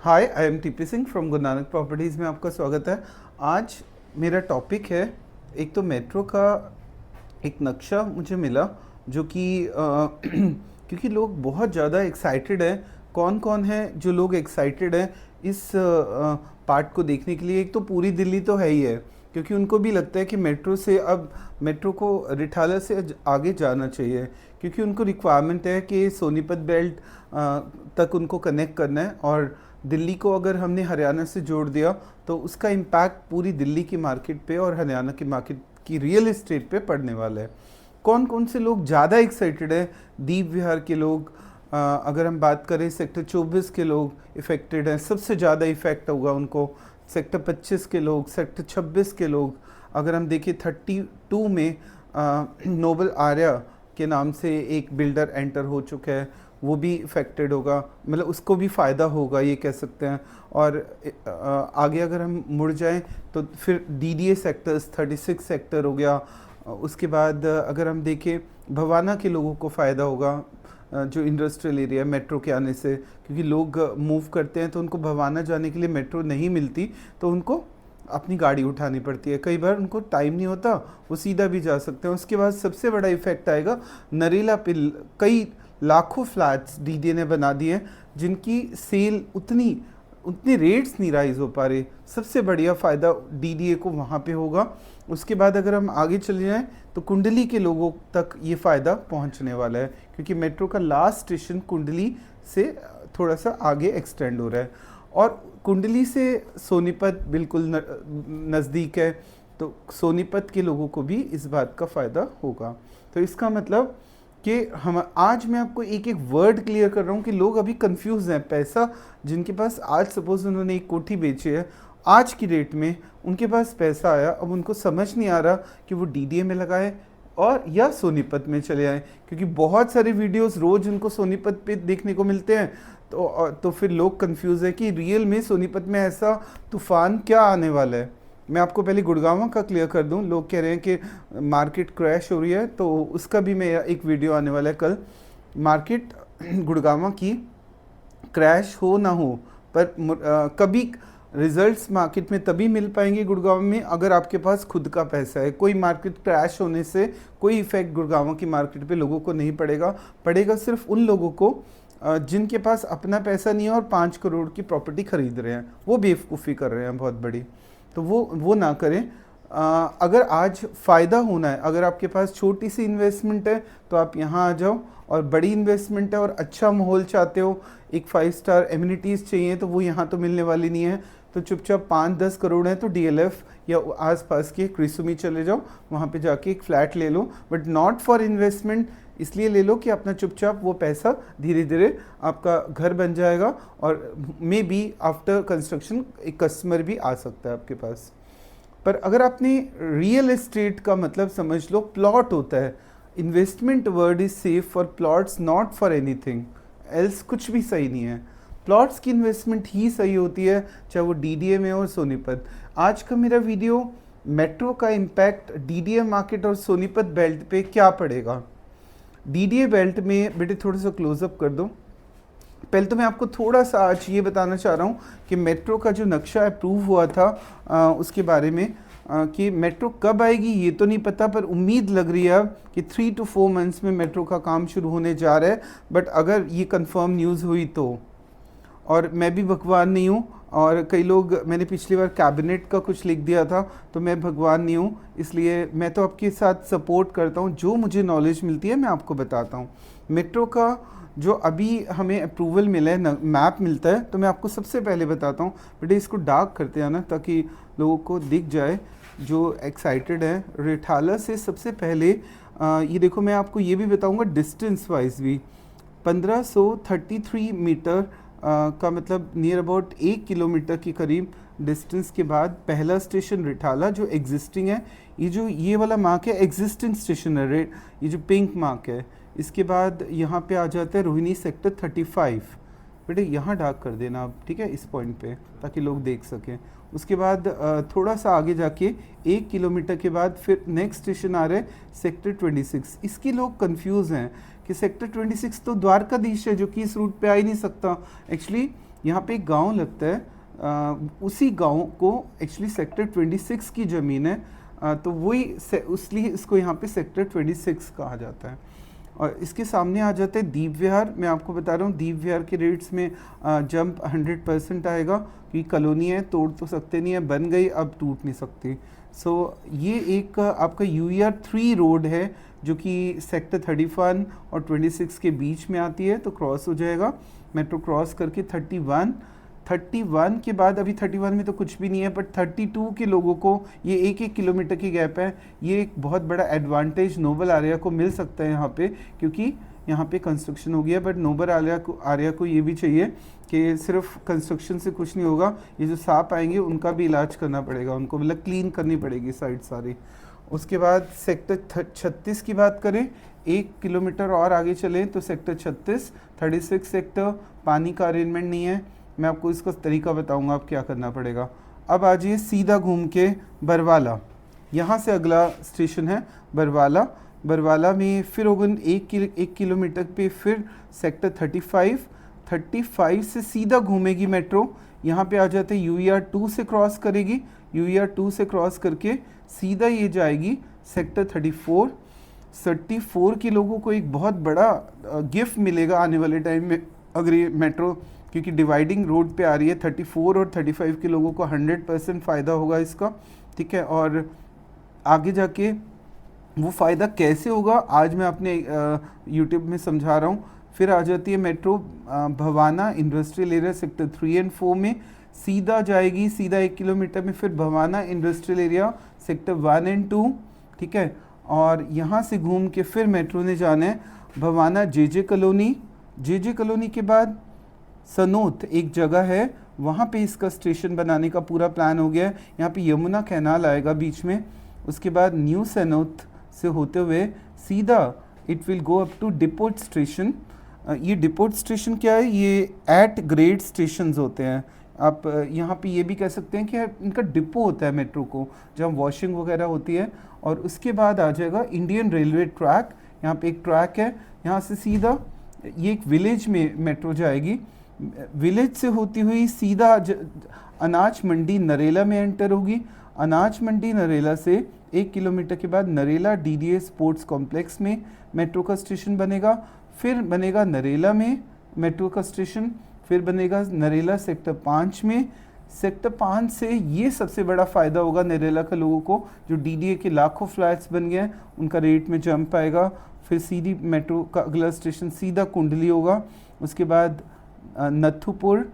Hi, I am TP Singh from Guru Nanak properties में आपका स्वागत है। आज मेरा टॉपिक है, एक तो मेट्रो का एक नक्शा मुझे मिला जो कि क्योंकि लोग बहुत ज़्यादा एक्साइटेड हैं। कौन कौन है जो लोग एक्साइटेड हैं इस पार्ट को देखने के लिए? एक तो पूरी दिल्ली तो है ही है, क्योंकि उनको भी लगता है कि मेट्रो से अब मेट्रो को रिठाला से आगे जाना चाहिए, क्योंकि उनको रिक्वायरमेंट है कि सोनीपत बेल्ट तक उनको कनेक्ट करना है। और दिल्ली को अगर हमने हरियाणा से जोड़ दिया तो उसका इम्पैक्ट पूरी दिल्ली की मार्केट पे और हरियाणा की मार्केट की रियल इस्टेट पे पड़ने वाला है। कौन कौन से लोग ज़्यादा एक्साइटेड हैं? दीप विहार के लोग, अगर हम बात करें सेक्टर 24 के लोग इफ़ेक्टेड हैं, सबसे ज़्यादा इफ़ेक्ट होगा उनको। सेक्टर 25 के लोग, सेक्टर 26 के लोग, अगर हम देखें 32 में नोबल आर्या के नाम से एक बिल्डर एंटर हो चुका है, वो भी इफ़ेक्टेड होगा, मतलब उसको भी फ़ायदा होगा ये कह सकते हैं। और आगे अगर हम मुड़ जाएं तो फिर डीडीए सेक्टर्स 36 सेक्टर हो गया। उसके बाद अगर हम देखें भवाना के लोगों को फ़ायदा होगा, जो इंडस्ट्रियल एरिया मेट्रो के आने से, क्योंकि लोग मूव करते हैं तो उनको भवाना जाने के लिए मेट्रो नहीं मिलती, तो उनको अपनी गाड़ी उठानी पड़ती है। कई बार उनको टाइम नहीं होता, वो सीधा भी जा सकते हैं। उसके बाद सबसे बड़ा इफेक्ट आएगा नरेला पे। कई लाखों फ्लैट्स डीडीए ने बना दिए जिनकी सेल उतनी रेट्स नहीं राइज हो पा रहे। सबसे बढ़िया फ़ायदा डीडीए को वहाँ पे होगा। उसके बाद अगर हम आगे चले जाएं तो कुंडली के लोगों तक ये फ़ायदा पहुँचने वाला है, क्योंकि मेट्रो का लास्ट स्टेशन कुंडली से थोड़ा सा आगे एक्सटेंड हो रहा है और कुंडली से सोनीपत बिल्कुल नज़दीक है, तो सोनीपत के लोगों को भी इस बात का फ़ायदा होगा। तो इसका मतलब कि हम आज मैं आपको एक एक वर्ड क्लियर कर रहा हूँ कि लोग अभी कंफ्यूज हैं। पैसा जिनके पास आज सपोज उन्होंने एक कोठी बेची है, आज की डेट में उनके पास पैसा आया, अब उनको समझ नहीं आ रहा कि वो डीडीए में लगाए और या सोनीपत में चले आए, क्योंकि बहुत सारे वीडियोस रोज़ उनको सोनीपत पे देखने को मिलते हैं। तो फिर लोग कंफ्यूज है कि रियल में सोनीपत में ऐसा तूफान क्या आने वाला है। मैं आपको पहले गुड़गांव का क्लियर कर दूं। लोग कह रहे हैं कि मार्केट क्रैश हो रही है, तो उसका भी मैं एक वीडियो आने वाला है कल। मार्केट गुड़गांव की क्रैश हो ना हो, पर कभी रिजल्ट्स मार्केट में तभी मिल पाएंगे गुड़गांव में अगर आपके पास खुद का पैसा है। कोई मार्केट क्रैश होने से कोई इफेक्ट गुड़गांव की मार्केट पे लोगों को नहीं पड़ेगा सिर्फ उन लोगों को जिनके पास अपना पैसा नहीं है और 5 करोड़ की प्रॉपर्टी खरीद रहे हैं, वो बेवकूफ़ी कर रहे हैं बहुत बड़ी। तो वो ना करें। अगर आज फ़ायदा होना है, अगर आपके पास छोटी सी इन्वेस्टमेंट है तो आप यहाँ आ जाओ, और बड़ी इन्वेस्टमेंट है और अच्छा माहौल चाहते हो, एक 5 स्टार एमिनिटीज़ चाहिए, तो वो यहाँ तो मिलने वाली नहीं है। तो चुपचाप 5-10 करोड़ है तो डीएलएफ या आसपास के क्रिसुमी चले जाओ, वहाँ पे जाके एक फ़्लैट ले लो, बट नॉट फॉर इन्वेस्टमेंट। इसलिए ले लो कि अपना चुपचाप वो पैसा धीरे धीरे आपका घर बन जाएगा, और मे बी आफ्टर कंस्ट्रक्शन एक कस्टमर भी आ सकता है आपके पास। पर अगर आपने रियल एस्टेट का मतलब समझ लो, प्लॉट होता है। Investment word is safe for plots, not for anything else. कुछ भी सही नहीं है, प्लॉट्स की इन्वेस्टमेंट ही सही होती है, चाहे वो डीडीए में हो सोनीपत। आज का मेरा वीडियो मेट्रो का इम्पैक्ट डीडीए मार्केट और सोनीपत बेल्ट पे क्या पड़ेगा। डीडीए बेल्ट में बेटे थोड़ा सा क्लोजअप कर दो। पहले तो मैं आपको थोड़ा सा आज ये बताना चाह रहा हूँ कि मेट्रो का जो नक्शा अप्रूव हुआ था उसके बारे में, कि मेट्रो कब आएगी ये तो नहीं पता, पर उम्मीद लग रही है कि 3 to 4 मंथ्स में मेट्रो का काम शुरू होने जा रहा है। बट अगर ये कंफर्म न्यूज़ हुई तो, और मैं भी भगवान नहीं हूँ, और कई लोग, मैंने पिछली बार कैबिनेट का कुछ लिख दिया था, तो मैं भगवान नहीं हूँ, इसलिए मैं तो आपके साथ सपोर्ट करता हूँ। जो मुझे नॉलेज मिलती है मैं आपको बताता हूँ। मेट्रो का जो अभी हमें अप्रूवल मिला है, मैप मिलता है, तो मैं आपको सबसे पहले बताता हूँ। बेटे इसको डार्क करते हैं ना, ताकि लोगों को दिख जाए जो एक्साइटेड है। रिठाला से सबसे पहले ये देखो, मैं आपको ये भी बताऊँगा डिस्टेंस वाइज भी। 1533 मीटर का मतलब नियर अबाउट 1 किलोमीटर के करीब डिस्टेंस के बाद पहला स्टेशन रिठाला जो एग्जिस्टिंग है। ये वाला मार्क है एग्जिस्टिंग स्टेशन है, रेड, ये जो पिंक मार्क है। इसके बाद यहाँ पे आ जाता है रोहिणी सेक्टर 35। बेटे यहाँ डार्क कर देना आप, ठीक है, इस पॉइंट पे, ताकि लोग देख सकें। उसके बाद थोड़ा सा आगे जाके 1 किलोमीटर के बाद फिर नेक्स्ट स्टेशन आ रहा है सेक्टर 26। इसकी लोग कंफ्यूज हैं कि सेक्टर 26 तो द्वारकाधीश है, जो कि इस रूट पे आ ही नहीं सकता। एक्चुअली यहाँ पे एक गांव लगता है, उसी गांव को एक्चुअली सेक्टर 26 की ज़मीन है, तो वही इसलिए इसको यहाँ पे सेक्टर 26 कहा जाता है। और इसके सामने आ जाते हैं दीप विहार। मैं आपको बता रहा हूँ दीप विहार के रेट्स में जंप 100% आएगा, क्योंकि कॉलोनी है, तोड़ तो सकते नहीं है, बन गई अब टूट नहीं सकती। सो ये एक आपका UER3 रोड है जो कि सेक्टर 31 और 26 के बीच में आती है, तो क्रॉस हो जाएगा मेट्रो क्रॉस करके 31 के बाद, अभी 31 में तो कुछ भी नहीं है, बट 32 के लोगों को ये 1-1 किलोमीटर की गैप है। ये एक बहुत बड़ा एडवांटेज नोबल आर्या को मिल सकता है यहाँ पे, क्योंकि यहाँ पे कंस्ट्रक्शन हो गया। बट नोबल आर्या को ये भी चाहिए कि सिर्फ कंस्ट्रक्शन से कुछ नहीं होगा, ये जो सांप आएंगे उनका भी इलाज करना पड़ेगा, उनको मतलब क्लीन करनी पड़ेगी साइड सारी। उसके बाद सेक्टर 36 की बात करें, 1 किलोमीटर और आगे चलें तो सेक्टर 36 सेक्टर, पानी का अरेंजमेंट नहीं है। मैं आपको इसका तरीका बताऊंगा आप क्या करना पड़ेगा। अब आ जाइए सीधा घूम के बरवाला, यहाँ से अगला स्टेशन है बरवाला। बरवाला में फिर होगा 1 किलोमीटर पे फिर सेक्टर 35 से सीधा घूमेगी मेट्रो, यहाँ पे आ जाते UER2 से क्रॉस करेगी, UER2 से क्रॉस करके सीधा ये जाएगी सेक्टर 34 के लोगों को एक बहुत बड़ा गिफ्ट मिलेगा आने वाले टाइम में अगर ये मेट्रो, क्योंकि डिवाइडिंग रोड पे आ रही है। 34 और 35 के लोगों को 100% फ़ायदा होगा इसका, ठीक है। और आगे जाके वो फ़ायदा कैसे होगा आज मैं अपने यूट्यूब में समझा रहा हूँ। फिर आ जाती है metro Bawana industrial area sector 3 और 4 में सीधा जाएगी, सीधा 1 किलोमीटर में फिर भवाना इंडस्ट्रियल एरिया सेक्टर 1 और 2, ठीक है। और यहाँ से घूम के फिर मेट्रो ने जाना है भवाना JJ कॉलोनी के बाद सनोत एक जगह है, वहाँ पे इसका स्टेशन बनाने का पूरा प्लान हो गया है। यहाँ पे यमुना कैनाल आएगा बीच में। उसके बाद न्यू सनोत से होते हुए सीधा it will go up to depot station. ये डिपोट स्टेशन क्या है, ये एट ग्रेड स्टेशंस होते हैं। आप यहाँ पे ये भी कह सकते हैं कि इनका डिपो होता है मेट्रो को, जहाँ वॉशिंग वगैरह होती है। और उसके बाद आ जाएगा इंडियन रेलवे ट्रैक, यहाँ पे एक ट्रैक है, यहाँ से सीधा ये एक विलेज में मेट्रो जाएगी। विलेज से होती हुई सीधा अनाज मंडी नरेला में एंटर होगी। अनाज मंडी नरेला से 1 किलोमीटर के बाद नरेला DDA स्पोर्ट्स कॉम्प्लेक्स में मेट्रो का स्टेशन बनेगा। फिर बनेगा नरेला में मेट्रो का स्टेशन, फिर बनेगा नरेला सेक्टर 5 में। सेक्टर 5 से ये सबसे बड़ा फ़ायदा होगा नरेला के लोगों को, जो DDA के लाखों फ्लैट्स बन गए हैं उनका रेट में जंप आएगा। फिर सीधी मेट्रो का अगला स्टेशन सीधा कुंडली होगा, उसके बाद नथुपुर,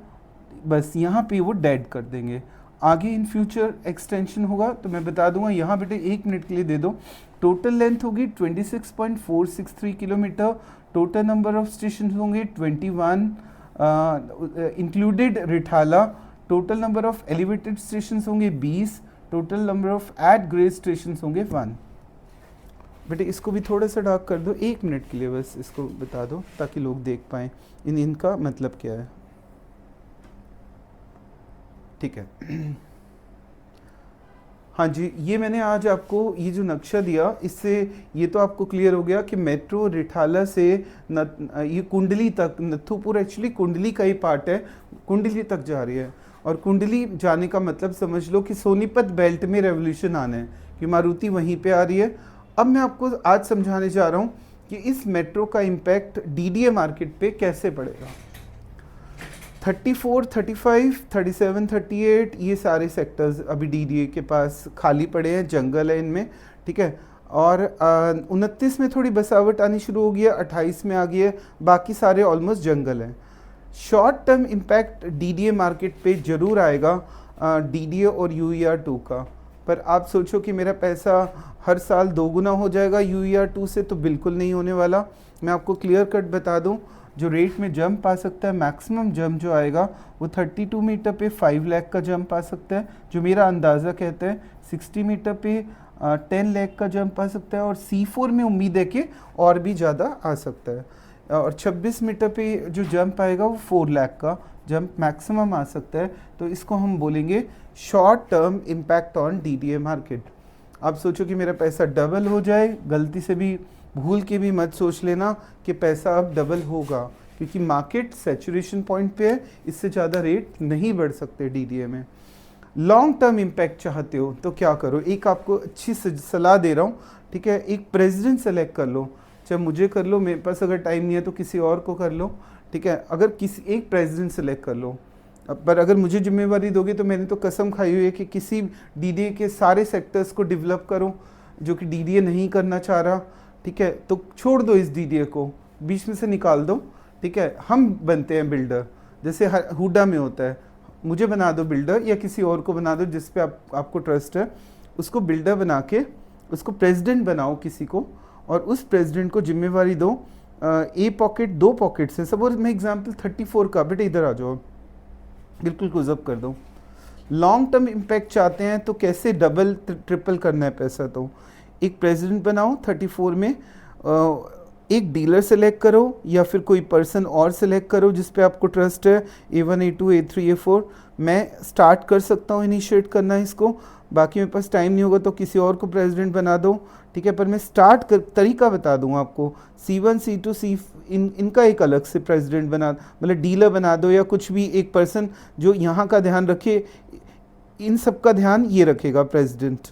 बस यहाँ पे वो डेड कर देंगे। आगे इन फ्यूचर एक्सटेंशन होगा तो मैं बता दूंगा। यहाँ बेटे 1 मिनट के लिए दे दो। टोटल लेंथ होगी 26.463 kilometre, total number of station होंगे 21 included Rithala, total number of elevated station होंगे 20, total number of at grade station होंगे 1। बेटे इसको भी थोड़ा सा डार्क कर दो 1 मिनट के लिए, बस इसको बता दो ताकि लोग देख पाएँ इनका मतलब क्या है, ठीक है। हाँ जी, ये मैंने आज आपको ये जो नक्शा दिया, इससे ये तो आपको क्लियर हो गया कि मेट्रो रिठाला से ये कुंडली तक, नथुपुर एक्चुअली कुंडली का ही पार्ट है, कुंडली तक जा रही है। और कुंडली जाने का मतलब समझ लो कि सोनीपत बेल्ट में रेवोल्यूशन आना है, कि मारुति वहीं पे आ रही है। अब मैं आपको आज समझाने जा रहा हूँ कि इस मेट्रो का इम्पैक्ट DDA मार्केट पे कैसे पड़ेगा। 34, 35, 37, 38 ये सारे सेक्टर्स अभी DDA के पास खाली पड़े हैं, जंगल है इनमें, ठीक है। और 29 में थोड़ी बसावट आनी शुरू हो गई है, 28 में आ गई है, बाकी सारे ऑलमोस्ट जंगल हैं। Short term impact DDA market पे ज़रूर आएगा DDA और UER2 का, पर आप सोचो कि मेरा पैसा हर साल 2 गुना हो जाएगा UER2 से, तो बिल्कुल नहीं होने वाला। मैं आपको क्लियर कट बता दूं, जो रेट में जंप आ सकता है, मैक्सिमम जंप जो आएगा वो 32 मीटर पे 5 लाख का जंप आ सकता है, जो मेरा अंदाज़ा कहता है। 60 मीटर पे 10 लाख का जंप आ सकता है, और C4 में उम्मीद है कि और भी ज़्यादा आ सकता है। और 26 मीटर पे जो जंप आएगा वो 4 लाख का जंप मैक्सिमम आ सकता है। तो इसको हम बोलेंगे short term impact on DDA market. आप सोचो कि मेरा पैसा डबल हो जाए, गलती से भी भूल के भी मत सोच लेना कि पैसा अब डबल होगा, क्योंकि मार्केट सैचुरेशन पॉइंट पे है, इससे ज़्यादा रेट नहीं बढ़ सकते डीडीए में। लॉन्ग टर्म इम्पैक्ट चाहते हो तो क्या करो, एक आपको अच्छी सलाह दे रहा हूँ, ठीक है। एक प्रेसिडेंट सेलेक्ट कर लो, चाहे मुझे कर लो, मेरे पास अगर टाइम नहीं है तो किसी और को कर लो, ठीक है। अगर किसी एक प्रेसिडेंट सेलेक्ट कर लो, पर अगर मुझे जिम्मेवारी दोगे तो मैंने तो कसम खाई हुई है कि किसी डीडीए के सारे सेक्टर्स को डेवलप करो जो कि डीडीए नहीं करना चाह रहा, ठीक है। तो छोड़ दो इस डीडीए को, बीच में से निकाल दो, ठीक है। हम बनते हैं बिल्डर, जैसे हुडा में होता है, मुझे बना दो बिल्डर या किसी और को बना दो जिस पे आपको ट्रस्ट है, उसको बिल्डर बना के उसको प्रेसिडेंट बनाओ किसी को, और उस प्रेसिडेंट को जिम्मेवारी दो। ए पॉकेट 2 पॉकेट्स है, सपोज मैं एग्जांपल 34 का, बेटे इधर आ जाओ, बिल्कुल क्लोजअप कर दो। लॉन्ग टर्म इम्पैक्ट चाहते हैं तो कैसे डबल ट्रिपल करना है पैसा, तो एक प्रेसिडेंट बनाओ 34 में, एक डीलर सेलेक्ट करो या फिर कोई पर्सन और सेलेक्ट करो जिस पे आपको ट्रस्ट है, A1 A2 A3 A4। मैं स्टार्ट कर सकता हूँ इनिशिएट करना इसको, बाकी मेरे पास टाइम नहीं होगा तो किसी और को प्रेसिडेंट बना दो, ठीक है। पर मैं तरीका बता दूंगा आपको, C1 C2 इनका एक अलग से प्रेसिडेंट बना, मतलब डीलर बना दो, या कुछ भी एक पर्सन जो यहाँ का ध्यान रखे, इन सब का ध्यान ये रखेगा प्रेसिडेंट।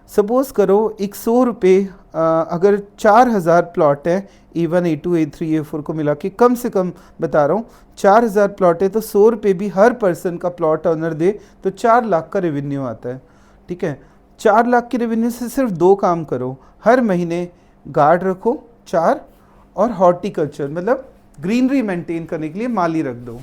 सपोज़ करो एक 100 रुपये, अगर 4000 प्लॉट है A1 A2 A3 A4 को मिला के, कम से कम बता रहा हूँ 4000 प्लॉट है, तो 100 रुपये भी हर पर्सन का प्लॉट ऑनर दे तो 4 लाख का रेवेन्यू आता है, ठीक है। 4 लाख के रेवेन्यू से सिर्फ 2 काम करो, हर महीने गार्ड रखो 4, और हॉर्टिकल्चर मतलब ग्रीनरी मेंटेन करने के लिए माली रख दो।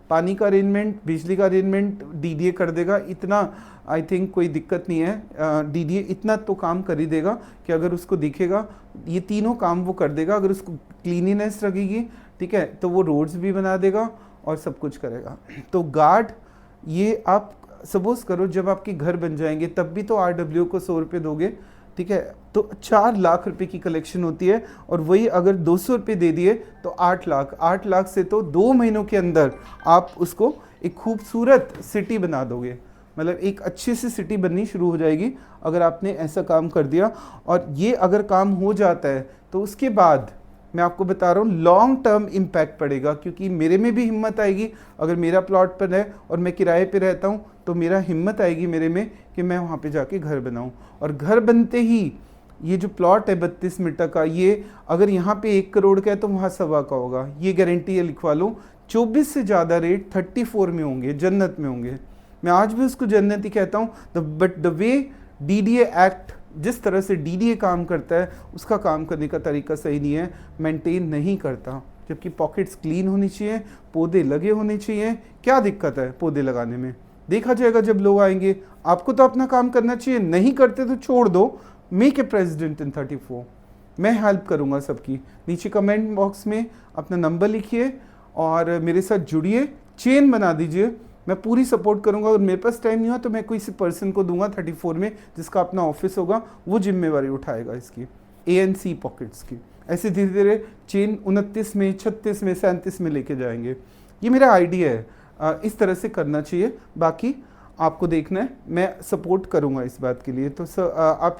पानी का अरेंजमेंट, बिजली का अरेंजमेंट डीडीए कर देगा, इतना आई थिंक कोई दिक्कत नहीं है। डीडीए इतना तो काम कर ही देगा कि अगर उसको दिखेगा, ये तीनों काम वो कर देगा। अगर उसको क्लीनिनेस लगेगी, ठीक है, तो वो रोड्स भी बना देगा और सब कुछ करेगा। तो गार्ड, ये आप सपोज करो जब आपके घर बन जाएंगे तब भी तो RW को 100 रुपये दोगे, ठीक है। तो 4 लाख रुपए की कलेक्शन होती है, और वही अगर 200 रुपये दे दिए तो 8 लाख। 8 लाख से तो 2 महीनों के अंदर आप उसको एक खूबसूरत सिटी बना दोगे, मतलब एक अच्छी सी सिटी बननी शुरू हो जाएगी अगर आपने ऐसा काम कर दिया। और ये अगर काम हो जाता है तो उसके बाद मैं आपको बता रहा हूँ लॉन्ग टर्म इम्पैक्ट पड़ेगा, क्योंकि मेरे में भी हिम्मत आएगी। अगर मेरा प्लॉट पर है और मैं किराए पे रहता हूँ तो मेरा हिम्मत आएगी मेरे में कि मैं वहाँ पे जाके घर बनाऊँ। और घर बनते ही ये जो प्लॉट है 32 मीटर का, ये अगर यहाँ पे 1 करोड़ का है तो वहाँ 1.25 का होगा, ये गारंटी है, लिखवा लो। 24 से ज़्यादा रेट 34 में होंगे, जन्नत में होंगे। मैं आज भी उसको जन्नत ही कहता हूँ। But the way DDA act, जिस तरह से डीडीए काम करता है, उसका काम करने का तरीका सही नहीं है, मेंटेन नहीं करता। जबकि पॉकेट्स क्लीन होनी चाहिए, पौधे लगे होने चाहिए। क्या दिक्कत है पौधे लगाने में, देखा जाएगा जब लोग आएंगे। आपको तो अपना काम करना चाहिए, नहीं करते तो छोड़ दो। मेक ए प्रेसिडेंट इन 34, मैं हेल्प करूंगा सबकी। नीचे कमेंट बॉक्स में अपना नंबर लिखिए और मेरे साथ जुड़िए, चेन बना दीजिए, मैं पूरी सपोर्ट करूंगा। और मेरे पास टाइम नहीं हुआ तो मैं किसी पर्सन को दूंगा 34 में, जिसका अपना ऑफिस होगा, वो जिम्मेवारी उठाएगा इसकी, ANC पॉकेट्स की। ऐसे धीरे धीरे चेन 29 में, 36 में, 37 में लेके जाएंगे। ये मेरा आइडिया है, इस तरह से करना चाहिए। बाकी आपको देखना है, मैं सपोर्ट करूंगा इस बात के लिए। तो सर आप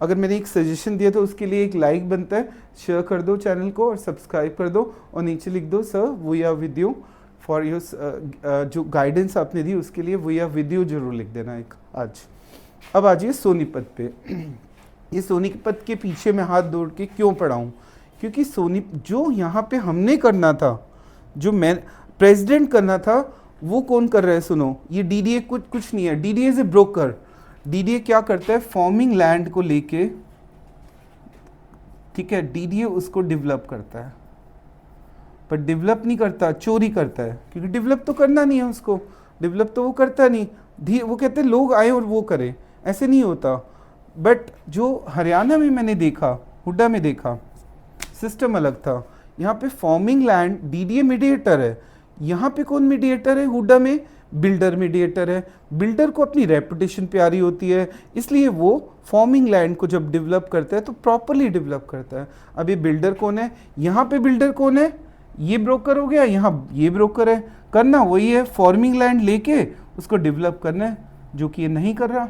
अगर मैंने एक सजेशन दिया तो उसके लिए एक लाइक बनता है, शेयर कर दो चैनल को और सब्सक्राइब कर दो, और नीचे लिख दो sir we are with you for your, जो गाइडेंस आपने दी उसके लिए वी आर विद यू जरूर लिख देना एक आज। अब आ जाइए सोनीपत पे। ये सोनीपत के पीछे मैं हाथ जोड़ के क्यों पड़ा हूँ, क्योंकि जो यहाँ पे हमने करना था, जो मैं प्रेसिडेंट करना था, वो कौन कर रहा है सुनो। ये डीडीए कुछ नहीं है, DDA is a broker. DDA क्या करता है, फार्मिंग लैंड को लेके, ठीक है, डीडीए उसको डेवलप करता है, पर डेवलप नहीं करता, चोरी करता है। क्योंकि डेवलप तो करना नहीं है उसको, डेवलप तो वो करता नहीं, वो कहते हैं लोग आए और वो करें, ऐसे नहीं होता। बट जो हरियाणा में मैंने देखा, हुड्डा में देखा, सिस्टम अलग था। यहाँ पे फार्मिंग लैंड डीडीए मीडिएटर है, यहाँ पे कौन मीडिएटर है, हुड्डा में बिल्डर मीडिएटर है। बिल्डर को अपनी रेपुटेशन प्यारी होती है, इसलिए वो फार्मिंग लैंड को जब डेवलप करता है तो प्रॉपरली डेवलप करता है। अब ये बिल्डर कौन है, यहाँ पे बिल्डर कौन है, ये ब्रोकर हो गया, यहाँ ये ब्रोकर है। करना वही है, फार्मिंग लैंड लेके उसको डेवलप करना है, जो कि ये नहीं कर रहा।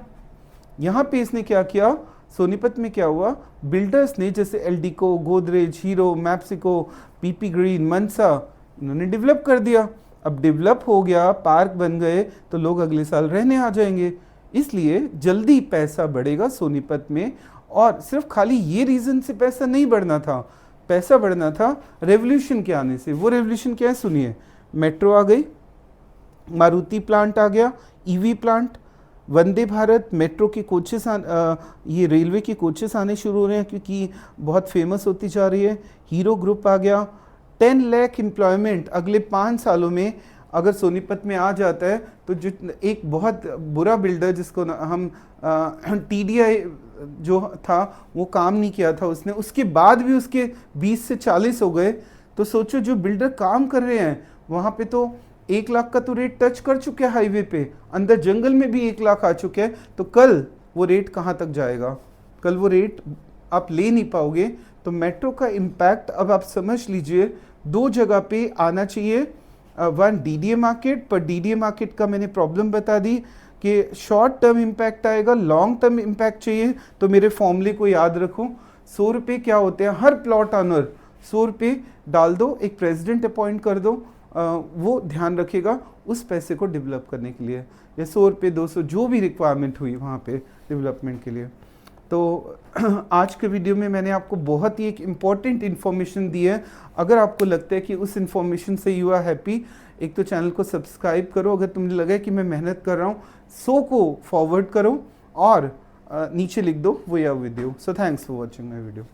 यहाँ पे इसने क्या किया, सोनीपत में क्या हुआ, बिल्डर्स ने जैसे एल्डिको, गोदरेज, हीरो, मैप्सिको, पीपी ग्रीन, मनसा, इन्होंने डेवलप कर दिया। अब डेवलप हो गया, पार्क बन गए, तो लोग अगले साल रहने आ जाएंगे। इसलिए जल्दी पैसा बढ़ेगा सोनीपत में। और सिर्फ खाली ये रीज़न से पैसा नहीं बढ़ना था, पैसा बढ़ना था रेवोल्यूशन के आने से। वो रेवोल्यूशन क्या है सुनिए, मेट्रो आ गई, मारुति प्लांट आ गया, EV plant, Vande Bharat, metro के कोचेस ये रेलवे के कोचेस आने शुरू हो रहे हैं क्योंकि बहुत फेमस होती जा रही है। हीरो ग्रुप आ गया, 10 लाख एम्प्लॉयमेंट अगले 5 सालों में अगर सोनीपत में आ जाता है तो जो एक बहुत बुरा बिल्डर जिसको हम TDI जो था वो काम नहीं किया था उसने, उसके बाद भी उसके 20 से 40 हो गए। तो सोचो जो बिल्डर काम कर रहे हैं वहाँ पे तो 1 लाख का तो रेट टच कर चुके हैं हाईवे पे, अंदर जंगल में भी 1 लाख आ चुके हैं। तो कल वो रेट कहाँ तक जाएगा, कल वो रेट आप ले नहीं पाओगे। तो मेट्रो का इम्पैक्ट अब आप समझ लीजिए 2 जगह पे आना चाहिए। वन DDA मार्केट, पर DDA मार्केट का मैंने प्रॉब्लम बता दी कि शॉर्ट टर्म इम्पैक्ट आएगा, लॉन्ग टर्म इम्पैक्ट चाहिए तो मेरे फॉर्मूले को याद रखो। 100 रुपये क्या होते हैं, हर प्लॉट ऑनर 100 रुपये डाल दो, एक प्रेसिडेंट अपॉइंट कर दो, वो ध्यान रखेगा उस पैसे को डेवलप करने के लिए, या 100 रुपये 200 जो भी रिक्वायरमेंट हुई वहाँ पे डेवलपमेंट के लिए। तो आज के वीडियो में मैंने आपको बहुत ही एक इम्पॉर्टेंट इन्फॉर्मेशन दी है। अगर आपको लगता है कि उस इन्फॉर्मेशन से यू आर हैप्पी, एक तो चैनल को सब्सक्राइब करो, अगर तुम्हें लगे कि मैं मेहनत कर रहा हूँ 100 को फॉरवर्ड करो और नीचे लिख दो we are with you. So thanks for watching my video.